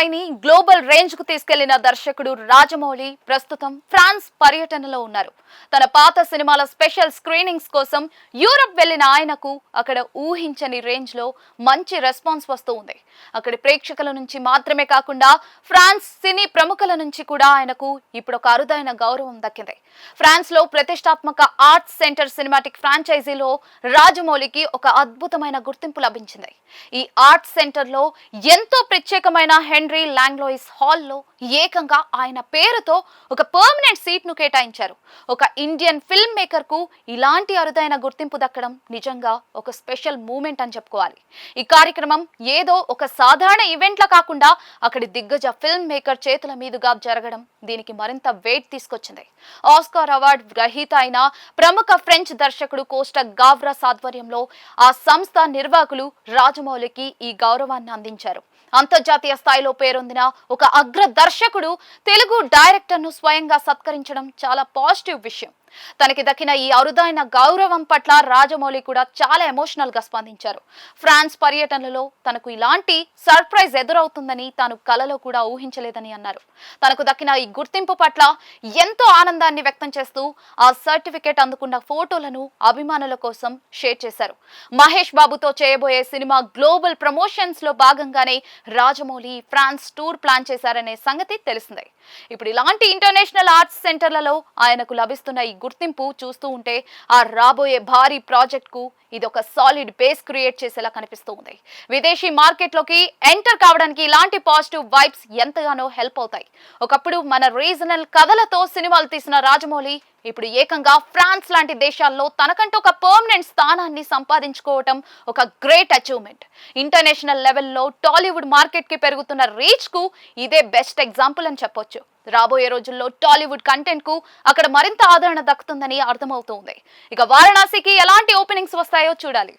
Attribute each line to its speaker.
Speaker 1: స్థాయిని global range కు తీసుకెళ్లిన దర్శకుడు రాజమౌళి ప్రస్తుతం ఫ్రాన్స్ పర్యటనలో ఉన్నారు. తన పాత సినిమాల స్పెషల్ స్క్రీనింగ్స్ కోసం యూరప్ వెళ్లిన ఆయనకు అక్కడ ఊహించని రేంజ్ లో మంచి రెస్పాన్స్ వస్తూ ఉంది. అక్కడి ప్రేక్షకుల నుంచి మాత్రమే కాకుండా ఫ్రాన్స్ సినీ ప్రముఖుల నుంచి కూడా ఆయనకు ఇప్పుడు ఒక అరుదైన గౌరవం దక్కింది. ఫ్రాన్స్ లో ప్రతిష్టాత్మక ఆర్ట్స్ సెంటర్ సినిమాటిక్ ఫ్రాంచైజీలో రాజమౌళికి ఒక అద్భుతమైన గుర్తింపు లభించింది. ఈ ఆర్ట్స్ సెంటర్ లో ఎంతో ప్రత్యేకమైన హెన్రీ లాంగ్లోయిస్ హాల్లో ఏకంగా ఆయన పేరుతో ఒక పర్మనెంట్ సీట్ ను కేటాయించారు. ఒక ఇండియన్ ఫిల్మ్ మేకర్ కు ఇలాంటి అరుదైన గుర్తింపు దక్కడం నిజంగా ఒక స్పెషల్ మూమెంట్ అని చెప్పుకోవాలి. ఈ కార్యక్రమం ఏదో ఒక సాధారణ ఈవెంట్లా కాకుండా అక్కడి దిగ్గజ ఫిల్మ్ మేకర్ చేతుల మీదుగా జరగడం దీనికి మరింత వెయిట్ తీసుకొచ్చింది. ఆస్కార్ అవార్డు గ్రహీత అయిన ప్రముఖ ఫ్రెంచ్ దర్శకుడు కోస్టా గావ్రాస్ ఆధ్వర్యంలో ఆ సంస్థ నిర్వాహకులు రాజమౌళికి ఈ గౌరవాన్ని అందించారు. అంతర్జాతీయ స్థాయిలో పేరొందిన ఒక అగ్ర దర్శకుడు తెలుగు డైరెక్టర్ను స్వయంగా సత్కరించడం చాలా పాజిటివ్ విషయం. తనకి దక్కిన ఈ అరుదైన గౌరవం పట్ల రాజమౌళి కూడా చాలా ఎమోషనల్ గా స్పందించారు. ఫ్రాన్స్ పర్యటనలో తనకు ఇలాంటి సర్ప్రైజ్ ఎదురవుతుందని తాను కలలో కూడా ఊహించలేదని అన్నారు. తనకు దక్కిన ఈ గుర్తింపు పట్ల ఎంతో ఆనందాన్ని వ్యక్తం చేస్తూ ఆ సర్టిఫికేట్ అందుకున్న ఫోటోలను అభిమానుల కోసం షేర్ చేశారు. మహేష్ బాబుతో చేయబోయే సినిమా గ్లోబల్ ప్రమోషన్స్ లో భాగంగానే రాజమౌళి ఫ్రాన్స్ టూర్ ప్లాన్ చేశారనే సంగతి తెలిసిందే. ఇప్పుడు ఇలాంటి ఇంటర్నేషనల్ ఆర్ట్స్ సెంటర్లలో ఆయనకు లభిస్తున్న ఈ గుర్తింపు చూస్తూ ఉంటే ఆ రాబోయే భారీ ప్రాజెక్ట్ కు ఇది ఒక సాలిడ్ బేస్ క్రియేట్ చేసేలా కనిపిస్తూ ఉంది. విదేశీ మార్కెట్ లోకి ఎంటర్ కావడానికి ఇలాంటి పాజిటివ్ వైబ్స్ ఎంతగానో హెల్ప్ అవుతాయి. ఒకప్పుడు మన రీజనల్ కథలతో సినిమాలు తీసిన రాజమౌళి ఇప్పుడు ఏకంగా ఫ్రాన్స్ లాంటి దేశాల్లో తనకంటూ ఒక పర్మనెంట్ స్థానాన్ని సంపాదించుకోవటం ఒక గ్రేట్ అచీవ్మెంట్. ఇంటర్నేషనల్ లెవెల్లో టాలీవుడ్ మార్కెట్ కి పెరుగుతున్న రీచ్ కు ఇదే బెస్ట్ ఎగ్జాంపుల్ అని చెప్పొచ్చు. రాబోయే రోజుల్లో టాలీవుడ్ కంటెంట్ కు అక్కడ మరింత ఆదరణ దక్కుతుందని అర్థమవుతోంది. ఇక వారణాసికి ఎలాంటి ఓపెనింగ్స్ వస్తాయో చూడాలి.